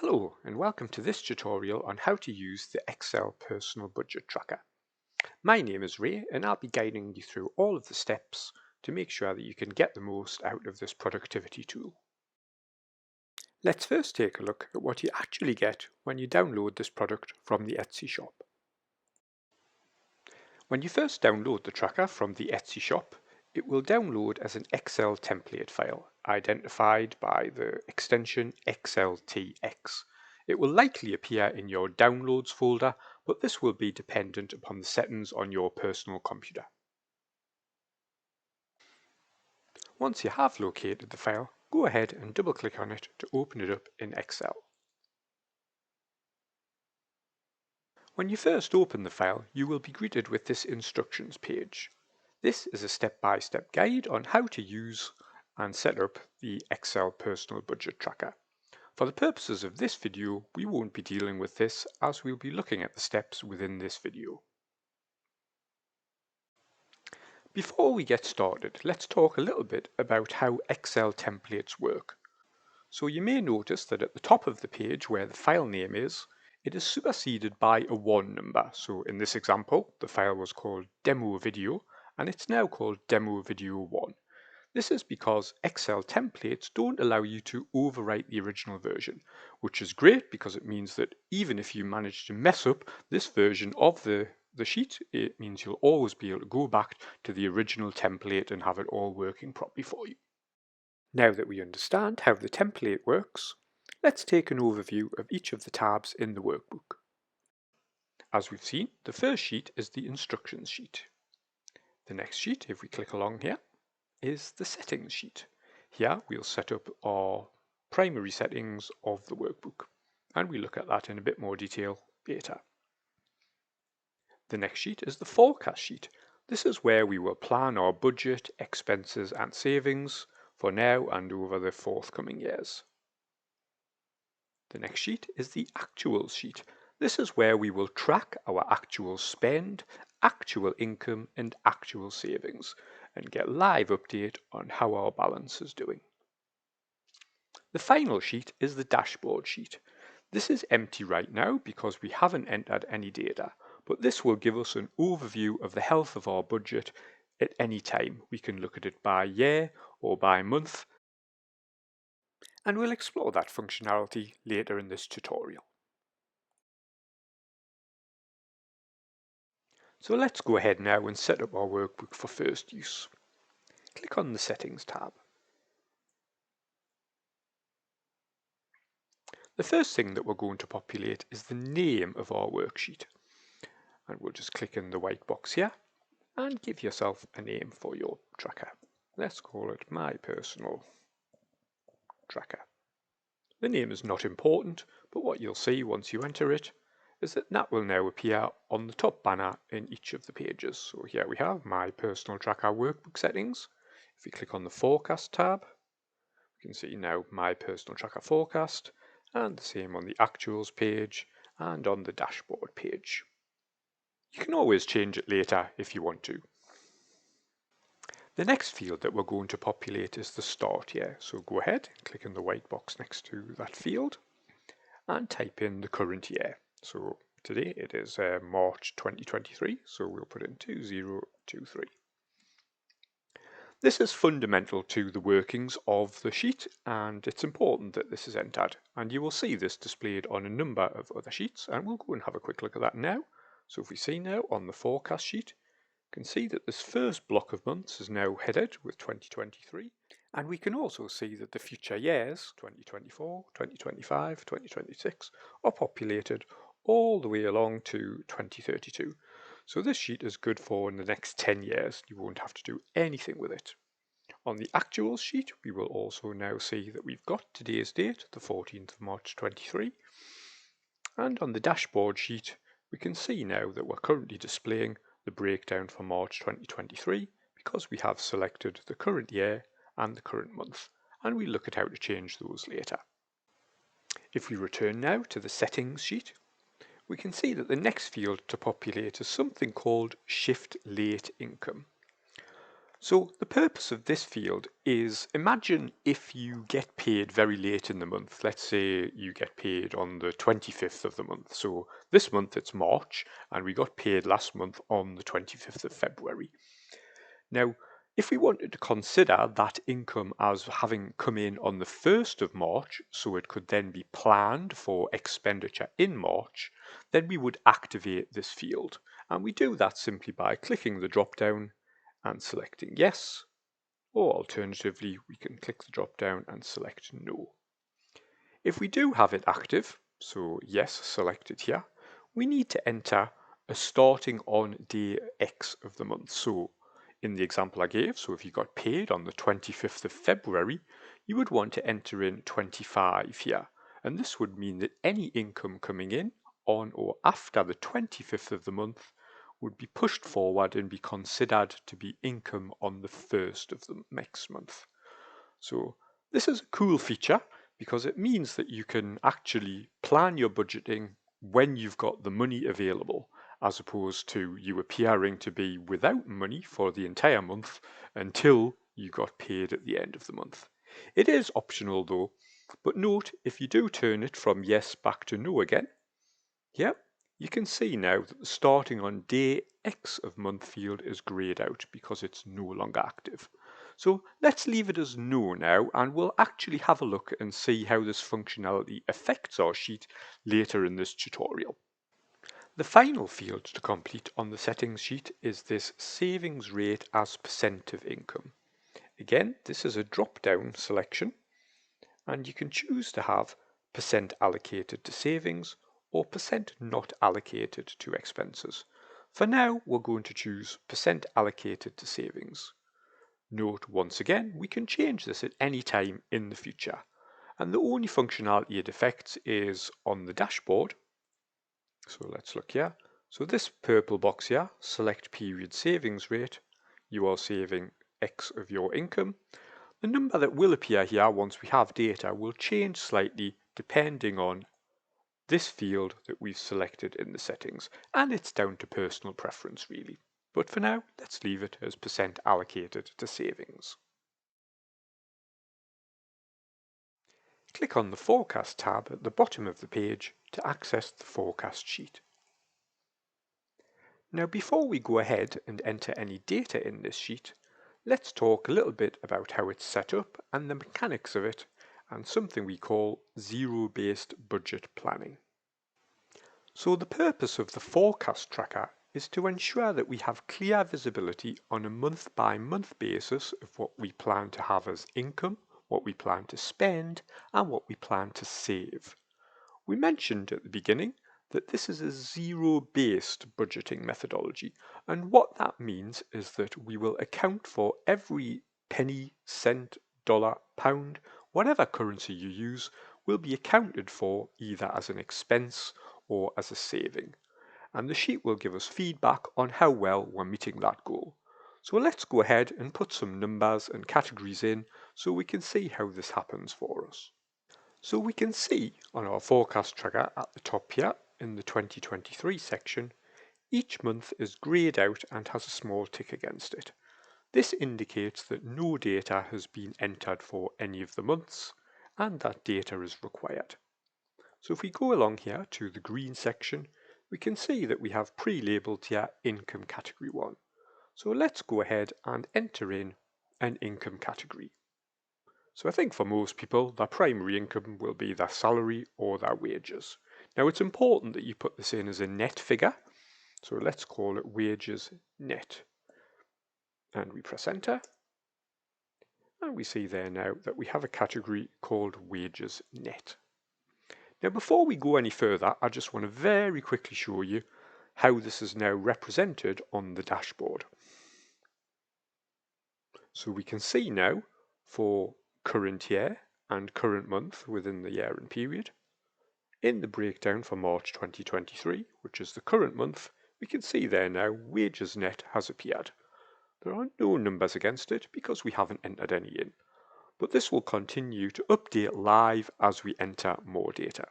Hello and welcome to this tutorial on how to use the Excel Personal Budget Tracker. My name is Ray and I'll be guiding you through all of the steps to make sure that you can get the most out of this productivity tool. Let's first take a look at what you actually get when you download this product from the Etsy shop. When you first download the tracker from the Etsy shop, it will download as an Excel template file identified by the extension XLTX. It will likely appear in your Downloads folder, but this will be dependent upon the settings on your personal computer. Once you have located the file, go ahead and double-click on it to open it up in Excel. When you first open the file, you will be greeted with this instructions page. This is a step-by-step guide on how to use and set up the Excel Personal Budget Tracker. For the purposes of this video, we won't be dealing with this as we'll be looking at the steps within this video. Before we get started, let's talk a little bit about how Excel templates work. So you may notice that at the top of the page where the file name is, it is superseded by a 1 number. So in this example, the file was called Demo Video and it's now called Demo Video 1. This is because Excel templates don't allow you to overwrite the original version, which is great because it means that even if you manage to mess up this version of the sheet, it means you'll always be able to go back to the original template and have it all working properly for you. Now that we understand how the template works, let's take an overview of each of the tabs in the workbook. As we've seen, the first sheet is the instructions sheet. The next sheet, if we click along here, is the settings sheet. Here we'll set up our primary settings of the workbook, and we look at that in a bit more detail later. The next sheet is the forecast sheet. This is where we will plan our budget, expenses and savings for now and over the forthcoming years. The next sheet is the actuals sheet. This is where we will track our actual spend, actual income and actual savings and get live update on how our balance is doing. The final sheet is the dashboard sheet. This is empty right now because we haven't entered any data, but this will give us an overview of the health of our budget at any time. We can look at it by year or by month, and we'll explore that functionality later in this tutorial. So let's go ahead now and set up our workbook for first use. Click on the Settings tab. The first thing that we're going to populate is the name of our worksheet. And we'll just click in the white box here and give yourself a name for your tracker. Let's call it My Personal Tracker. The name is not important, but what you'll see once you enter it is that will now appear on the top banner in each of the pages. So here we have My Personal Tracker Workbook Settings. If we click on the Forecast tab, we can see now My Personal Tracker Forecast, and the same on the Actuals page and on the Dashboard page. You can always change it later if you want to. The next field that we're going to populate is the start year. So go ahead and click in the white box next to that field and type in the current year. So today it is March 2023, so we'll put in 2023. This is fundamental to the workings of the sheet, and it's important that this is entered. And you will see this displayed on a number of other sheets, and we'll go and have a quick look at that now. So if we see now on the forecast sheet, you can see that this first block of months is now headed with 2023. And we can also see that the future years, 2024, 2025, 2026, are populated all the way along to 2032. So this sheet is good for in the next 10 years. You won't have to do anything with it. On the actual sheet, we will also now see that we've got today's date, the 14th of March 23. And on the dashboard sheet, we can see now that we're currently displaying the breakdown for March 2023 because we have selected the current year and the current month, and we'll look at how to change those later. If we return now to the settings sheet, we can see that the next field to populate is something called Shift Late Income. So the purpose of this field is, imagine if you get paid very late in the month. Let's say you get paid on the 25th of the month. So this month it's March and we got paid last month on the 25th of February. Now, if we wanted to consider that income as having come in on the 1st of March, so it could then be planned for expenditure in March, then we would activate this field. And we do that simply by clicking the drop down and selecting yes, or alternatively, we can click the drop down and select no. If we do have it active, so yes selected here, we need to enter a starting on day X of the month. So in the example I gave, so if you got paid on the 25th of February, you would want to enter in 25 here. And this would mean that any income coming in on or after the 25th of the month would be pushed forward and be considered to be income on the 1st of the next month. So this is a cool feature because it means that you can actually plan your budgeting when you've got the money available, as opposed to you appearing to be without money for the entire month until you got paid at the end of the month. It is optional though, but note if you do turn it from yes back to no again, yep, you can see now that the starting on day X of month field is grayed out because it's no longer active. So let's leave it as no now, and we'll actually have a look and see how this functionality affects our sheet later in this tutorial. The final field to complete on the settings sheet is this savings rate as percent of income. Again, this is a drop-down selection, and you can choose to have percent allocated to savings or percent not allocated to expenses. For now, we're going to choose percent allocated to savings. Note once again, we can change this at any time in the future. And the only functionality it affects is on the dashboard. So let's look here. So this purple box here, select period savings rate. You are saving X of your income. The number that will appear here once we have data will change slightly depending on this field that we've selected in the settings, and it's down to personal preference really. But for now, let's leave it as percent allocated to savings. Click on the Forecast tab at the bottom of the page to access the forecast sheet. Now before we go ahead and enter any data in this sheet, let's talk a little bit about how it's set up and the mechanics of it, and something we call zero-based budget planning. So the purpose of the forecast tracker is to ensure that we have clear visibility on a month-by-month basis of what we plan to have as income, what we plan to spend, and what we plan to save. We mentioned at the beginning that this is a zero-based budgeting methodology, and what that means is that we will account for every penny, cent, dollar, pound, whatever currency you use, will be accounted for either as an expense or as a saving. And the sheet will give us feedback on how well we're meeting that goal. So let's go ahead and put some numbers and categories in so we can see how this happens for us. So we can see on our forecast tracker at the top here in the 2023 section, each month is greyed out and has a small tick against it. This indicates that no data has been entered for any of the months and that data is required. So if we go along here to the green section, we can see that we have pre-labeled here income category 1. So let's go ahead and enter in an income category. So I think for most people, their primary income will be their salary or their wages. Now it's important that you put this in as a net figure. So let's call it wages net. And we press enter. And we see there now that we have a category called wages net. Now before we go any further, I just want to very quickly show you how this is now represented on the dashboard. So we can see now for current year and current month within the year and period. In the breakdown for March 2023, which is the current month, we can see there now wages net has appeared. There are no numbers against it because we haven't entered any in, but this will continue to update live as we enter more data.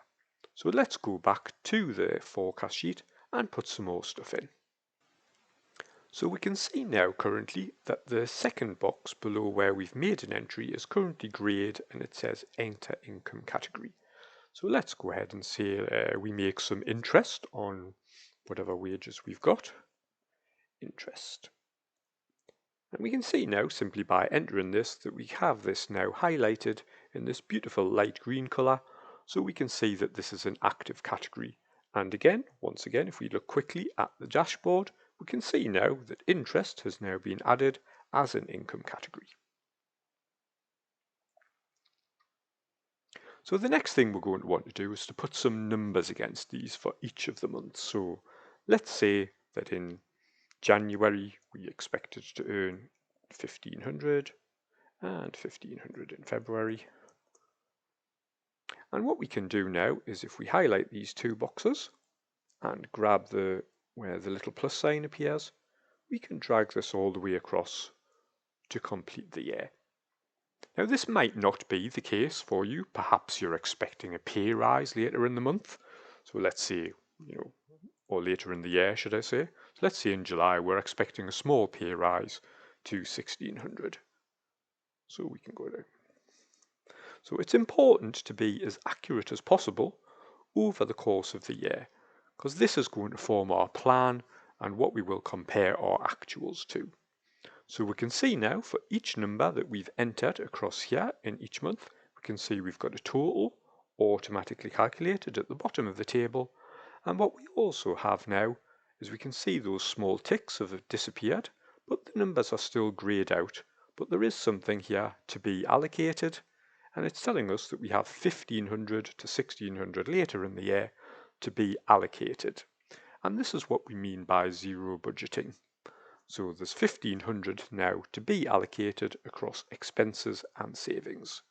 So let's go back to the forecast sheet and put some more stuff in. So we can see now currently that the second box below where we've made an entry is currently grayed and it says enter income category. So let's go ahead and say we make some interest on whatever wages we've got. Interest. And we can see now simply by entering this that we have this now highlighted in this beautiful light green colour, so we can see that this is an active category. And again, once again, if we look quickly at the dashboard, we can see now that interest has now been added as an income category. So the next thing we're going to want to do is to put some numbers against these for each of the months. So let's say that in January we expected to earn 1500 and 1500 in February. And what we can do now is if we highlight these two boxes and grab where the little plus sign appears, we can drag this all the way across to complete the year. Now this might not be the case for you. Perhaps you're expecting a pay rise later in the month. So let's say, or later in the year, should I say. So let's say in July we're expecting a small pay rise to 1600. So we can go down. So it's important to be as accurate as possible over the course of the year, because this is going to form our plan and what we will compare our actuals to. So we can see now for each number that we've entered across here in each month, we can see we've got a total automatically calculated at the bottom of the table. And what we also have now is we can see those small ticks have disappeared, but the numbers are still grayed out. But there is something here to be allocated, and it's telling us that we have 1500 to 1600 later in the year to be allocated. And this is what we mean by zero budgeting. So there's 1500 now to be allocated across expenses and savings.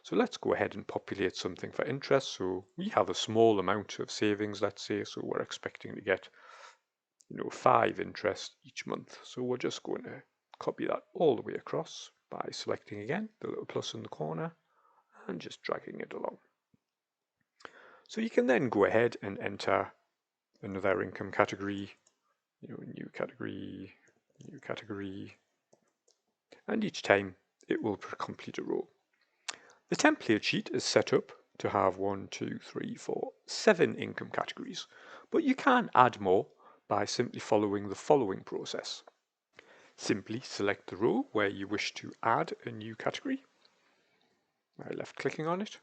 So let's go ahead and populate something for interest. So we have a small amount of savings, let's say, so we're expecting to get 5 interest each month. So we're just going to copy that all the way across by selecting again the little plus in the corner and just dragging it along. So you can then go ahead and enter another income category, new category, new category, and each time it will complete a row. The template sheet is set up to have 7 income categories, but you can add more by simply following the following process. Simply select the row where you wish to add a new category by left clicking on it,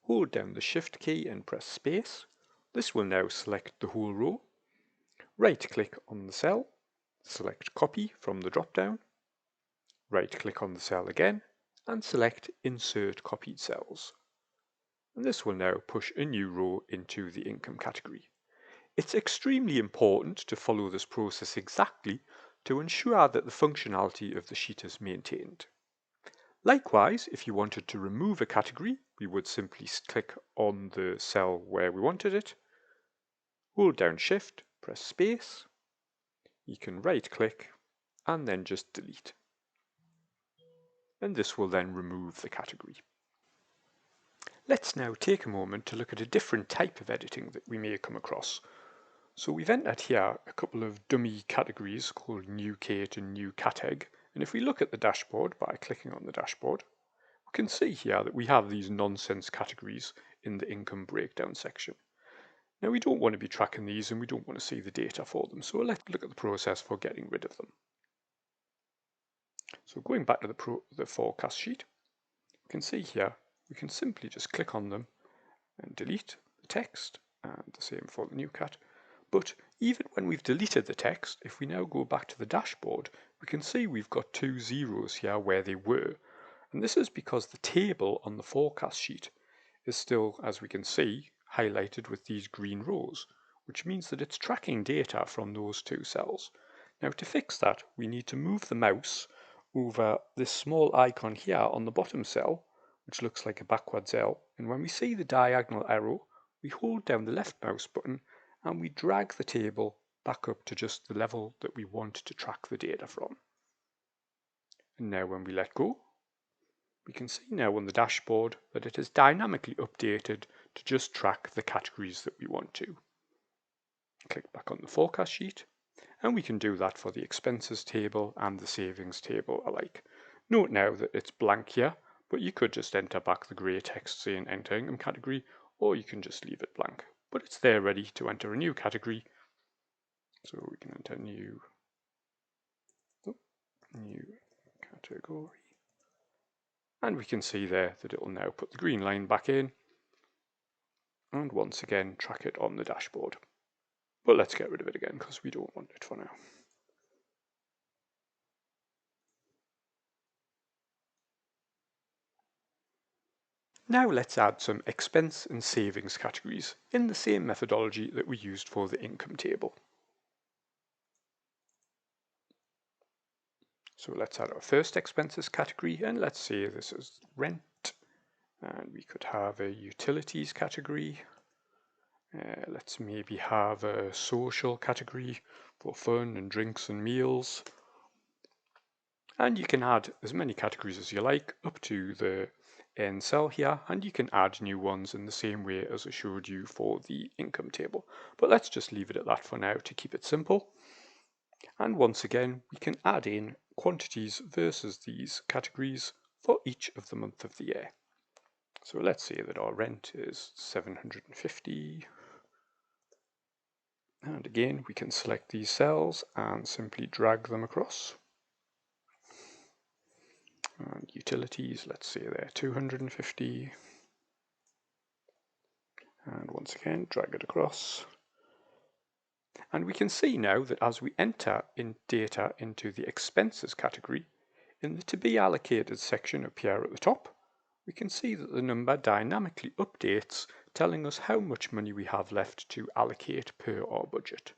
hold down the Shift key and press space. This will now select the whole row. Right click on the cell, select copy from the drop down, right click on the cell again and select insert copied cells. And this will now push a new row into the income category. It's extremely important to follow this process exactly to ensure that the functionality of the sheet is maintained. Likewise, if you wanted to remove a category, we would simply click on the cell where we wanted it, hold down Shift, press space, you can right click and then just delete. And this will then remove the category. Let's now take a moment to look at a different type of editing that we may come across. So we've entered here a couple of dummy categories called new Kate and new Categ. And if we look at the dashboard by clicking on the dashboard, we can see here that we have these nonsense categories in the income breakdown section. Now we don't want to be tracking these and we don't want to see the data for them. So let's look at the process for getting rid of them. So going back to the forecast sheet, you can see here, we can simply just click on them and delete the text, and the same for the new cat. But even when we've deleted the text, if we now go back to the dashboard, we can see we've got 2 zeros here where they were. And this is because the table on the forecast sheet is still, as we can see, highlighted with these green rows, which means that it's tracking data from those 2 cells. Now to fix that, we need to move the mouse over this small icon here on the bottom cell, which looks like a backwards L. And when we see the diagonal arrow, we hold down the left mouse button and we drag the table back up to just the level that we want to track the data from. And now when we let go, we can see now on the dashboard that it is dynamically updated to just track the categories that we want to. Click back on the forecast sheet, And we can do that for the expenses table and the savings table alike. Note now that it's blank here, but you could just enter back the grey text saying enter income category, or you can just leave it blank. But it's there ready to enter a new category. So we can enter new category. And we can see there that it will now put the green line back in and once again track it on the dashboard. But let's get rid of it again because we don't want it for now. Now let's add some expense and savings categories in the same methodology that we used for the income table. So let's add our first expenses category, and let's say this is rent, and we could have a utilities category. Let's maybe have a social category for fun and drinks and meals. And you can add as many categories as you like up to the end cell here, and you can add new ones in the same way as I showed you for the income table. But let's just leave it at that for now to keep it simple. And once again, we can add in quantities versus these categories for each of the month of the year. So let's say that our rent is 750. And again, we can select these cells and simply drag them across. And utilities, let's say they're 250. And once again, drag it across. And we can see now that as we enter in data into the expenses category, in the to be allocated section up here at the top, we can see that the number dynamically updates, telling us how much money we have left to allocate per our budget.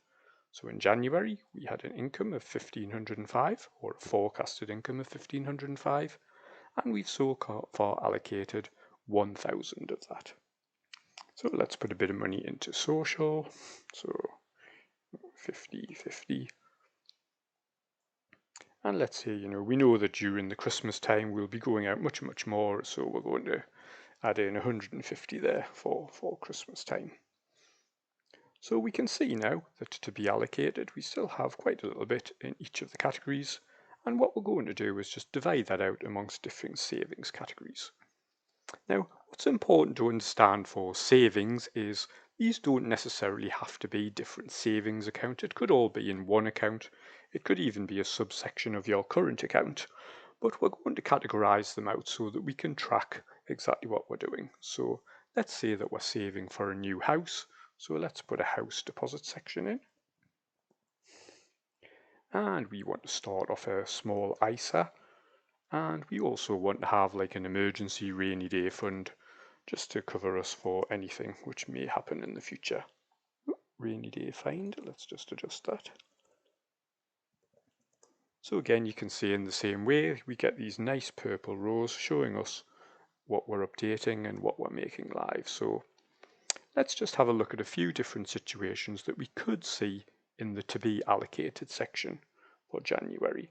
So in January, we had an income of 1,505, or a forecasted income of 1,505, and we've so far allocated 1,000 of that. So let's put a bit of money into social. So 50. And let's say, we know that during the Christmas time we'll be going out much more, so we're going to add in 150 there for Christmas time. So we can see now that to be allocated, we still have quite a little bit in each of the categories. And what we're going to do is just divide that out amongst different savings categories. Now, what's important to understand for savings is these don't necessarily have to be different savings accounts. It could all be in one account. It could even be a subsection of your current account. But we're going to categorize them out so that we can track exactly what we're doing. So let's say that we're saving for a new house. So let's put a house deposit section in. And we want to start off a small ISA. And we also want to have like an emergency rainy day fund just to cover us for anything which may happen in the future. Rainy day find, let's just adjust that. So again, you can see in the same way, we get these nice purple rows showing us what we're updating and what we're making live. So let's just have a look at a few different situations that we could see in the to be allocated section for January.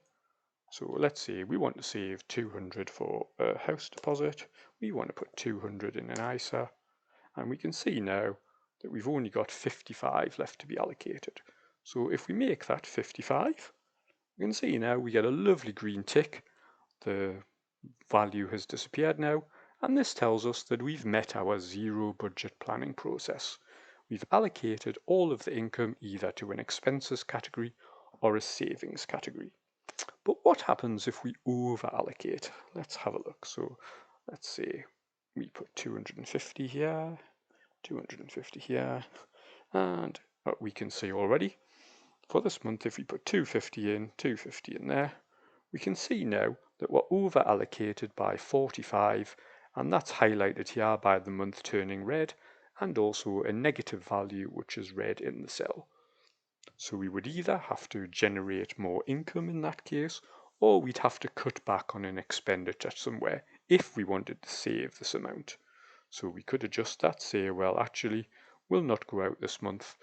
So let's say we want to save 200 for a house deposit. We want to put 200 in an ISA. And we can see now that we've only got 55 left to be allocated. So if we make that 55, we can see now we get a lovely green tick. The value has disappeared now. And this tells us that we've met our zero budget planning process. We've allocated all of the income either to an expenses category or a savings category. But what happens if we over allocate? Let's have a look. So let's say we put 250 here, 250 here, and we can see already for this month, if we put 250 in, 250 in there, we can see now that we're over allocated by 45, and that's highlighted here by the month turning red, and also a negative value which is red in the cell. So we would either have to generate more income in that case, or we'd have to cut back on an expenditure somewhere if we wanted to save this amount. So we could adjust that, say, well, actually, we'll not go out this month,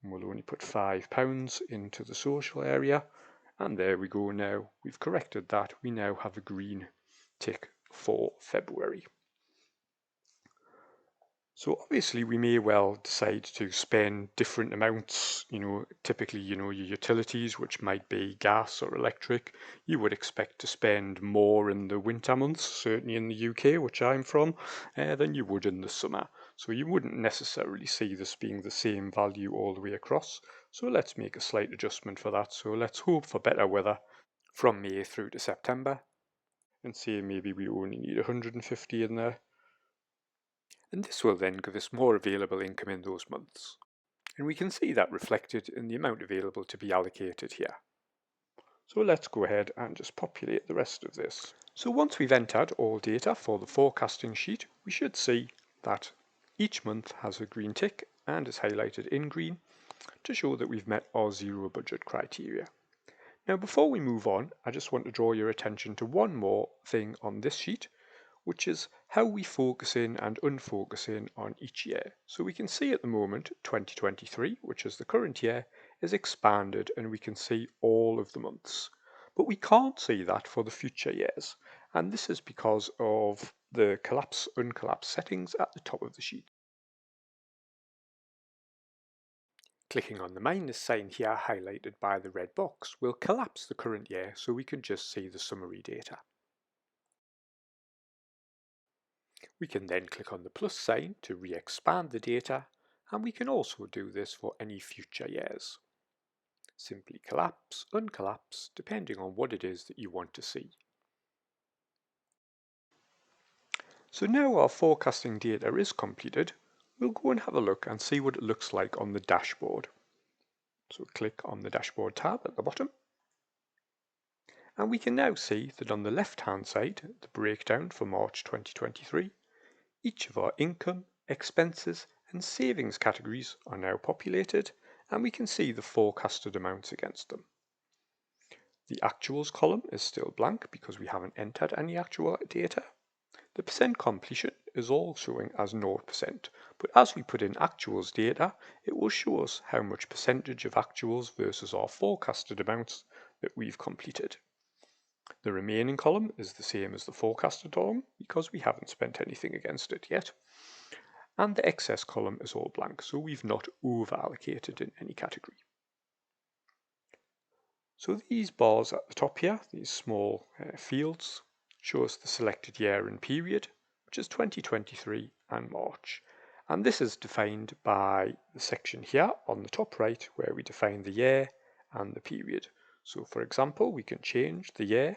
and we'll only put £5 into the social area. And there we go now. We've corrected that. We now have a green tick for February. So obviously we may well decide to spend different amounts, typically, your utilities, which might be gas or electric. You would expect to spend more in the winter months, certainly in the UK, which I'm from, than you would in the summer. So you wouldn't necessarily see this being the same value all the way across. So let's make a slight adjustment for that. So let's hope for better weather from May through to September and say maybe we only need 150 in there. And this will then give us more available income in those months. And we can see that reflected in the amount available to be allocated here. So let's go ahead and just populate the rest of this. So once we've entered all data for the forecasting sheet, we should see that each month has a green tick and is highlighted in green to show that we've met our zero budget criteria. Now before we move on, I just want to draw your attention to one more thing on this sheet, which is how we focus in and unfocus in on each year. So we can see at the moment 2023, which is the current year, is expanded and we can see all of the months. But we can't see that for the future years. And this is because of the collapse uncollapse settings at the top of the sheet. Clicking on the minus sign here highlighted by the red box will collapse the current year so we can just see the summary data. We can then click on the plus sign to re-expand the data, and we can also do this for any future years. Simply collapse, uncollapse, depending on what it is that you want to see. So now our forecasting data is completed, we'll go and have a look and see what it looks like on the dashboard. So click on the dashboard tab at the bottom. And we can now see that on the left-hand side, the breakdown for March 2023, each of our income, expenses and savings categories are now populated and we can see the forecasted amounts against them. The actuals column is still blank because we haven't entered any actual data. The percent completion is all showing as 0%, but as we put in actuals data, it will show us how much percentage of actuals versus our forecasted amounts that we've completed. The remaining column is the same as the forecasted column because we haven't spent anything against it yet. And the excess column is all blank, so we've not over allocated in any category. So these bars at the top here, these small fields, show us the selected year and period, which is 2023 and March. And this is defined by the section here on the top right where we define the year and the period. So for example, we can change the year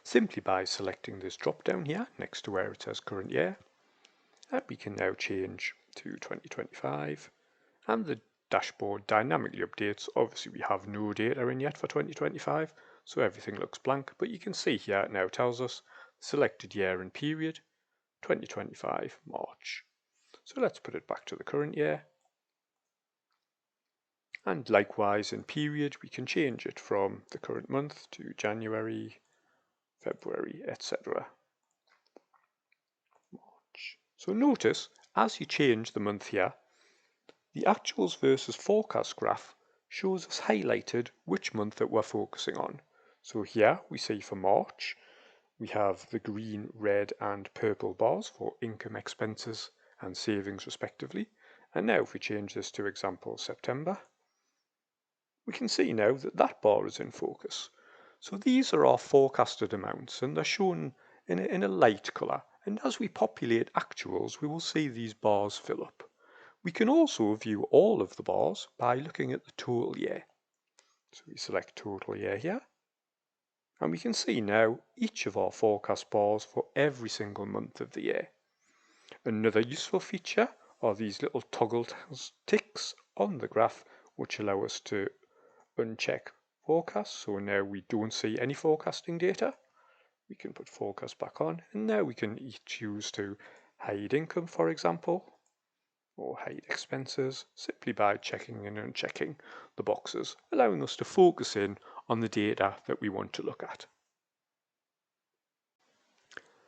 simply by selecting this drop down here next to where it says current year. And we can now change to 2025 and the dashboard dynamically updates. Obviously we have no data in yet for 2025, so everything looks blank, but you can see here it now tells us selected year and period 2025 March. So let's put it back to the current year. And likewise in period we can change it from the current month to January, February, etc. March. So notice as you change the month here, the actuals versus forecast graph shows us highlighted which month that we're focusing on. So here we see for March, we have the green, red and purple bars for income, expenses and savings respectively. And now if we change this to example September, we can see now that that bar is in focus. So these are our forecasted amounts and they're shown in a light colour. And as we populate actuals, we will see these bars fill up. We can also view all of the bars by looking at the total year. So we select total year here. And we can see now each of our forecast bars for every single month of the year. Another useful feature are these little toggle ticks on the graph which allow us to uncheck forecast. So now we don't see any forecasting data. We can put forecast back on and now we can choose to hide income, for example, or hide expenses simply by checking and unchecking the boxes, allowing us to focus in on the data that we want to look at.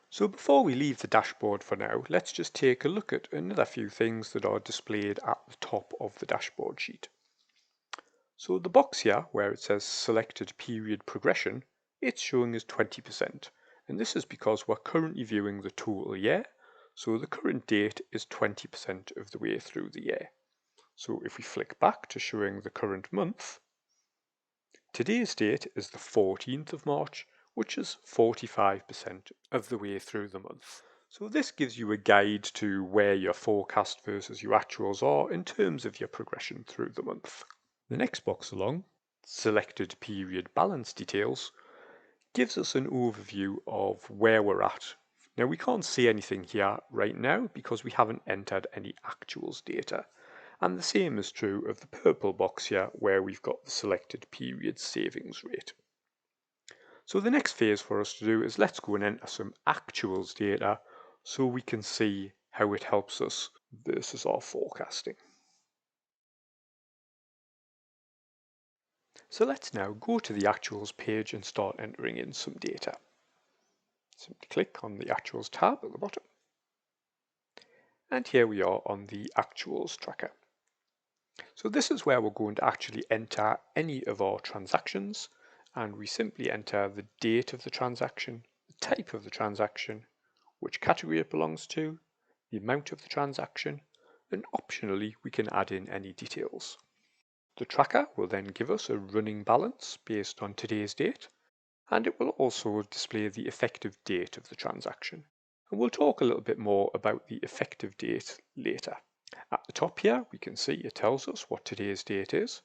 So before we leave the dashboard for now, let's just take a look at another few things that are displayed at the top of the dashboard sheet. So the box here where it says selected period progression, it's showing as 20%. And this is because we're currently viewing the total year. So the current date is 20% of the way through the year. So if we flick back to showing the current month, today's date is the 14th of March, which is 45% of the way through the month. So this gives you a guide to where your forecast versus your actuals are in terms of your progression through the month. The next box along, selected period balance details, gives us an overview of where we're at. Now we can't see anything here right now because we haven't entered any actuals data. And the same is true of the purple box here where we've got the selected period savings rate. So the next phase for us to do is let's go and enter some actuals data so we can see how it helps us versus our forecasting. So let's now go to the actuals page and start entering in some data. Simply click on the actuals tab at the bottom. And here we are on the actuals tracker. So this is where we're going to actually enter any of our transactions, and we simply enter the date of the transaction, the type of the transaction, which category it belongs to, the amount of the transaction, and optionally we can add in any details. The tracker will then give us a running balance based on today's date, and it will also display the effective date of the transaction. And we'll talk a little bit more about the effective date later. At the top here, we can see it tells us what today's date is.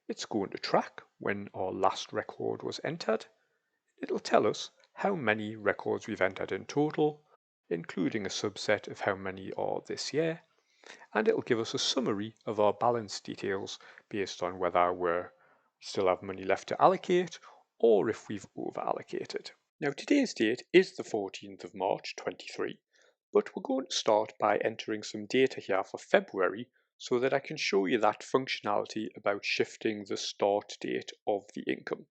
It's going to track when our last record was entered. It'll tell us how many records we've entered in total, including a subset of how many are this year, and it'll give us a summary of our balance details based on whether we still have money left to allocate or if we've over allocated. Now today's date is the 14th of March 23, but we're going to start by entering some data here for February so that I can show you that functionality about shifting the start date of the income.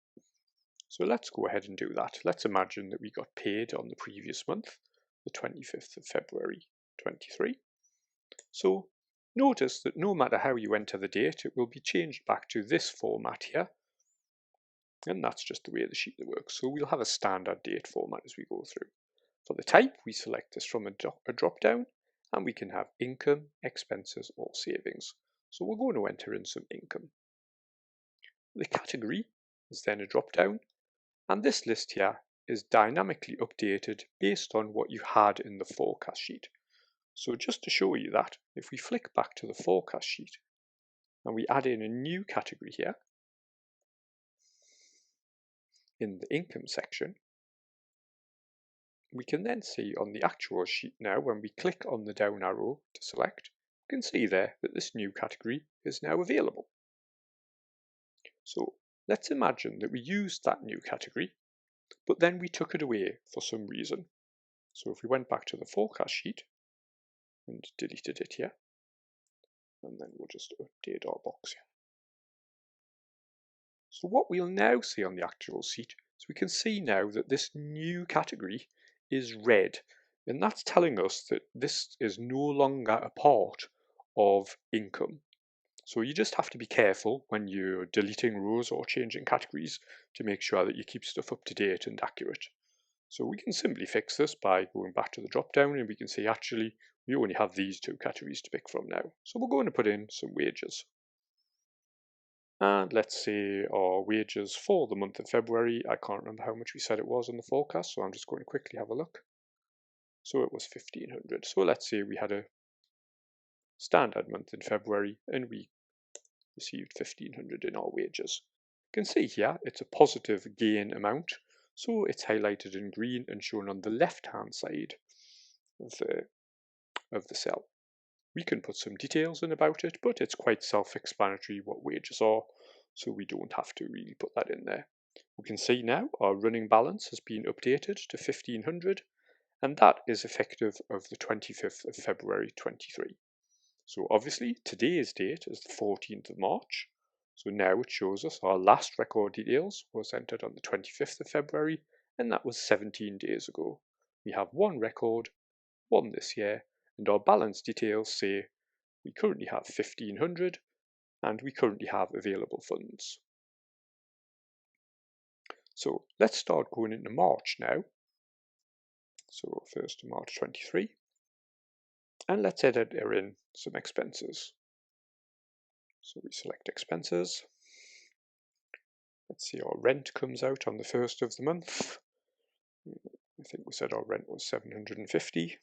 So let's go ahead and do that. Let's imagine that we got paid on the previous month, the 25th of February 23. So notice that no matter how you enter the date, it will be changed back to this format here. And that's just the way the sheet works. So we'll have a standard date format as we go through. For the type, we select this from a drop down, and we can have income, expenses, or savings. So we're going to enter in some income. The category is then a drop down, and this list here is dynamically updated based on what you had in the forecast sheet. So just to show you that, if we flick back to the forecast sheet and we add in a new category here in the income section, we can then see on the actual sheet now, when we click on the down arrow to select, you can see there that this new category is now available. So let's imagine that we used that new category, but then we took it away for some reason. So if we went back to the forecast sheet and deleted it here, and then we'll just update our box here. So what we'll now see on the actual sheet is we can see now that this new category is red, and that's telling us that this is no longer a part of income. So you just have to be careful when you're deleting rows or changing categories to make sure that you keep stuff up to date and accurate. So we can simply fix this by going back to the drop down, and we can see actually we only have these two categories to pick from now. So we're going to put in some wages. And let's say our wages for the month of February, I can't remember how much we said it was in the forecast, so I'm just going to quickly have a look. So it was 1500. So let's say we had a standard month in February and we received 1500 in our wages. You can see here it's a positive gain amount, so it's highlighted in green and shown on the left hand side of the cell. We can put some details in about it, but it's quite self-explanatory what wages are, so we don't have to really put that in there. We can see now our running balance has been updated to 1500, and that is effective of the 25th of February 23. So obviously today's date is the 14th of March, so now it shows us our last record details was entered on the 25th of February, and that was 17 days ago. We have one record, one this year, and our balance details say we currently have 1500 and we currently have available funds. So let's start going into March now. So 1st of March 23. And let's enter in some expenses. So we select expenses. Let's see, our rent comes out on the 1st of the month. I think we said our rent was 750.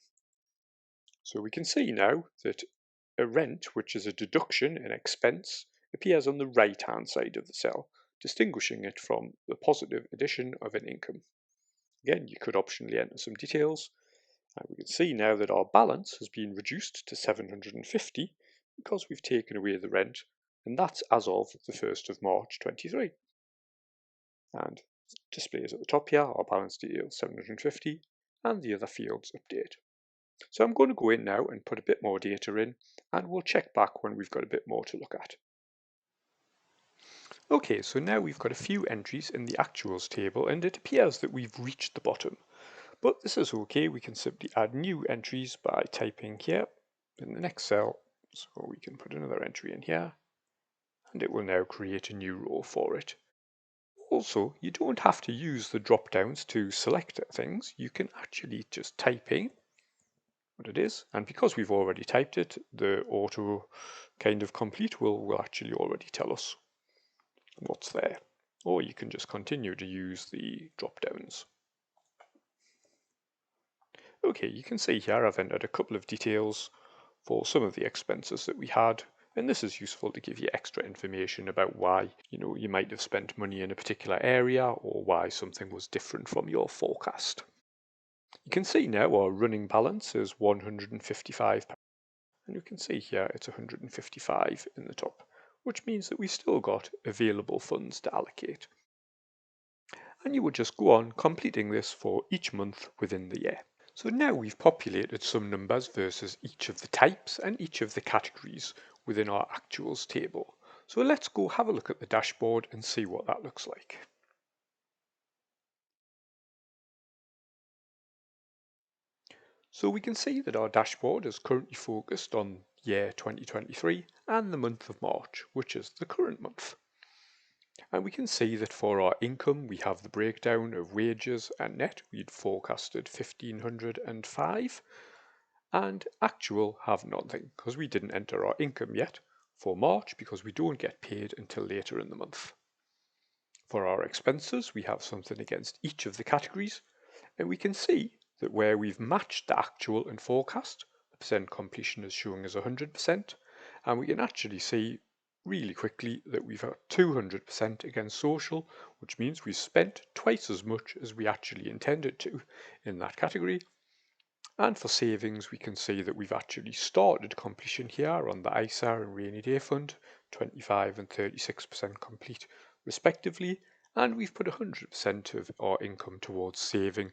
So we can see now that a rent, which is a deduction, an expense, appears on the right-hand side of the cell, distinguishing it from the positive addition of an income. Again, you could optionally enter some details, and we can see now that our balance has been reduced to 750 because we've taken away the rent, and that's as of the 1st of March 23. And displays at the top here, our balance details 750, and the other fields update. So I'm going to go in now and put a bit more data in, and we'll check back when we've got a bit more to look at. Okay, so now we've got a few entries in the actuals table, and it appears that we've reached the bottom. But this is okay, we can simply add new entries by typing here in the next cell. So we can put another entry in here, and it will now create a new row for it. Also, you don't have to use the drop downs to select things, you can actually just type in what it is, and because we've already typed it, the auto kind of complete will actually already tell us what's there. Or you can just continue to use the drop downs. Okay, you can see here I've entered a couple of details for some of the expenses that we had, and this is useful to give you extra information about why you might have spent money in a particular area or why something was different from your forecast. You can see now our running balance is £155, and you can see here it's 155 in the top, which means that we've still got available funds to allocate. And you would just go on completing this for each month within the year. So now we've populated some numbers versus each of the types and each of the categories within our actuals table. So let's go have a look at the dashboard and see what that looks like. So we can see that our dashboard is currently focused on year 2023 and the month of March, which is the current month. And we can see that for our income, we have the breakdown of wages and net. We'd forecasted 1,505, and actual have nothing because we didn't enter our income yet for March because we don't get paid until later in the month. For our expenses, we have something against each of the categories, and we can see that where we've matched the actual and forecast, the percent completion is showing as 100%, and we can actually see really quickly that we've got 200% against social, which means we've spent twice as much as we actually intended to in that category. And for savings, we can see that we've actually started completion here on the ISA and rainy day fund, 25 and 36% complete respectively, and we've put 100% of our income towards saving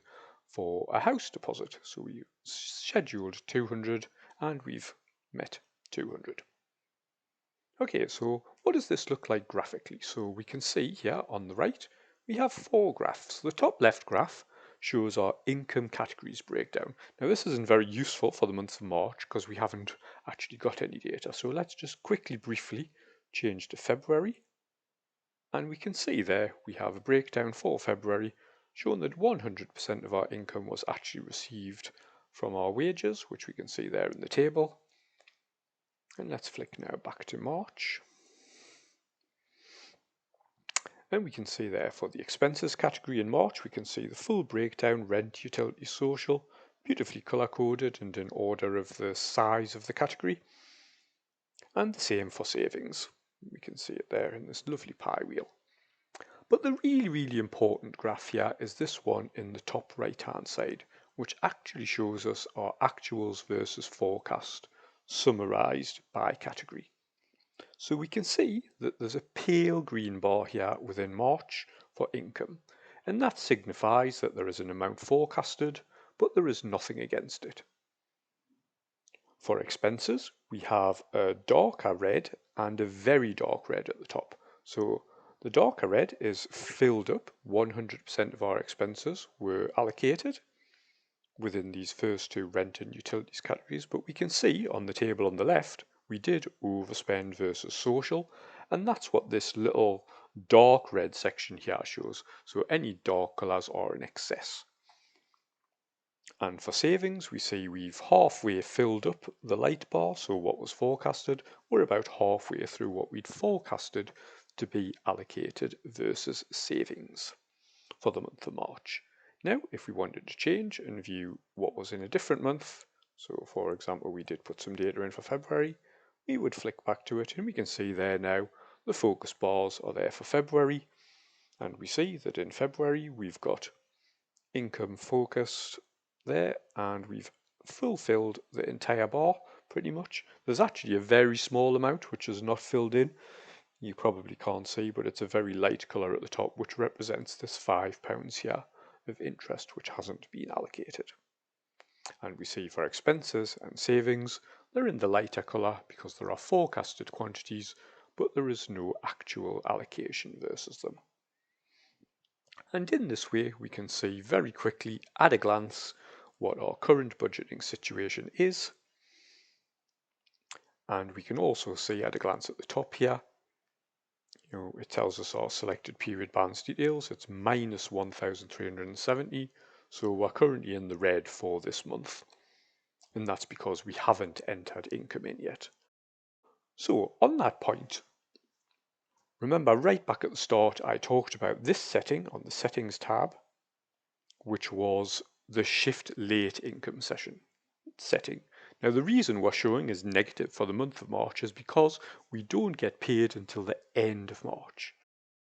for a house deposit. So we scheduled 200 and we've met 200. Okay, so what does this look like graphically? So we can see here on the right, we have 4 graphs. The top left graph shows our income categories breakdown. Now this isn't very useful for the month of March because we haven't actually got any data. So let's just quickly, briefly change to February. And we can see there we have a breakdown for February showing that 100% of our income was actually received from our wages, which we can see there in the table. And let's flick now back to March. And we can see there for the expenses category in March, we can see the full breakdown, rent, utility, social, beautifully color coded and in order of the size of the category. And the same for savings. We can see it there in this lovely pie wheel. But the really important graph here is this one in the top right hand side, which actually shows us our actuals versus forecast summarized by category. So we can see that there's a pale green bar here within March for income, and that signifies that there is an amount forecasted, but there is nothing against it. For expenses, we have a darker red and a very dark red at the top. So the darker red is filled up, 100% of our expenses were allocated within these first 2 rent and utilities categories, but we can see on the table on the left we did overspend versus social, and that's what this little dark red section here shows. So any dark colours are in excess. And for savings, we see we've halfway filled up the light bar, so what was forecasted, we're about halfway through what we'd forecasted to be allocated versus savings for the month of March. Now, if we wanted to change and view what was in a different month, so for example, we did put some data in for February, we would flick back to it and we can see there now the focus bars are there for February, and we see that in February we've got income focused there and we've fulfilled the entire bar pretty much. There's actually a very small amount which is not filled in. You probably can't see, but it's a very light colour at the top which represents this £5 here of interest which hasn't been allocated. And we see for expenses and savings, they're in the lighter colour because there are forecasted quantities, but there is no actual allocation versus them. And in this way, we can see very quickly at a glance what our current budgeting situation is. And we can also see at a glance at the top here, it tells us our selected period balance details. It's minus 1,370. So we're currently in the red for this month. And that's because we haven't entered income in yet. So on that point, remember right back at the start, I talked about this setting on the settings tab, which was the shift late income setting. Now the reason we're showing is negative for the month of March is because we don't get paid until the end of March.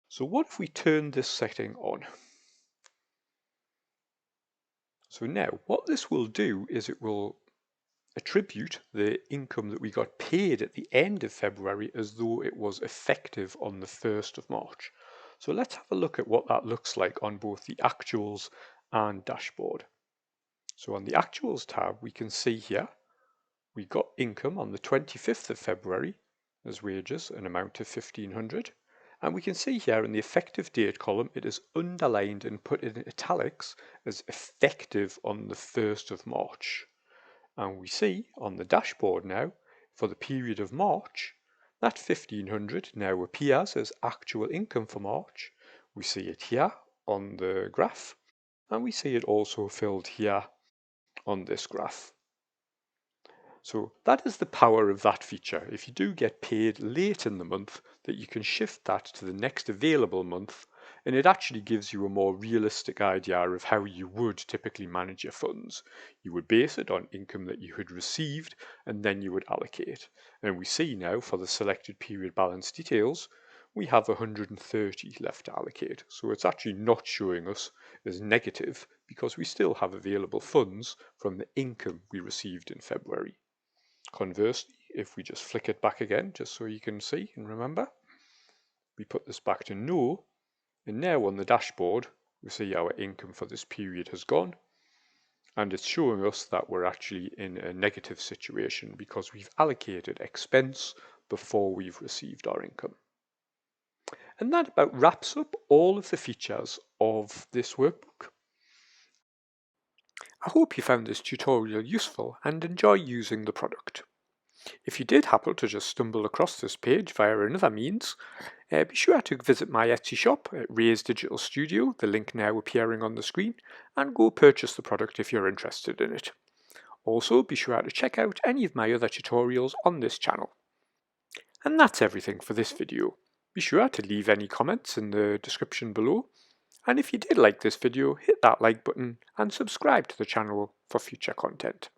So what if we turn this setting on? So now what this will do is it will attribute the income that we got paid at the end of February as though it was effective on the 1st of March. So let's have a look at what that looks like on both the actuals and dashboard. So on the actuals tab, we can see here, we got income on the 25th of February as wages, an amount of 1,500. And we can see here in the effective date column, it is underlined and put in italics as effective on the 1st of March. And we see on the dashboard now, for the period of March, that 1,500 now appears as actual income for March. We see it here on the graph, and we see it also filled here on this graph. So that is the power of that feature. If you do get paid late in the month, that you can shift that to the next available month, and it actually gives you a more realistic idea of how you would typically manage your funds. You would base it on income that you had received, and then you would allocate. And we see now for the selected period balance details, we have 130 left to allocate. So it's actually not showing us as negative because we still have available funds from the income we received in February. Conversely, if we just flick it back again, just so you can see and remember, we put this back to no, and now on the dashboard, we see our income for this period has gone, and it's showing us that we're actually in a negative situation because we've allocated expense before we've received our income. And that about wraps up all of the features of this workbook. I hope you found this tutorial useful and enjoy using the product. If you did happen to just stumble across this page via another means, be sure to visit my Etsy shop at Raise Digital Studio, the link now appearing on the screen, and go purchase the product if you're interested in it. Also, be sure to check out any of my other tutorials on this channel. And that's everything for this video. Be sure to leave any comments in the description below, and if you did like this video, hit that like button and subscribe to the channel for future content.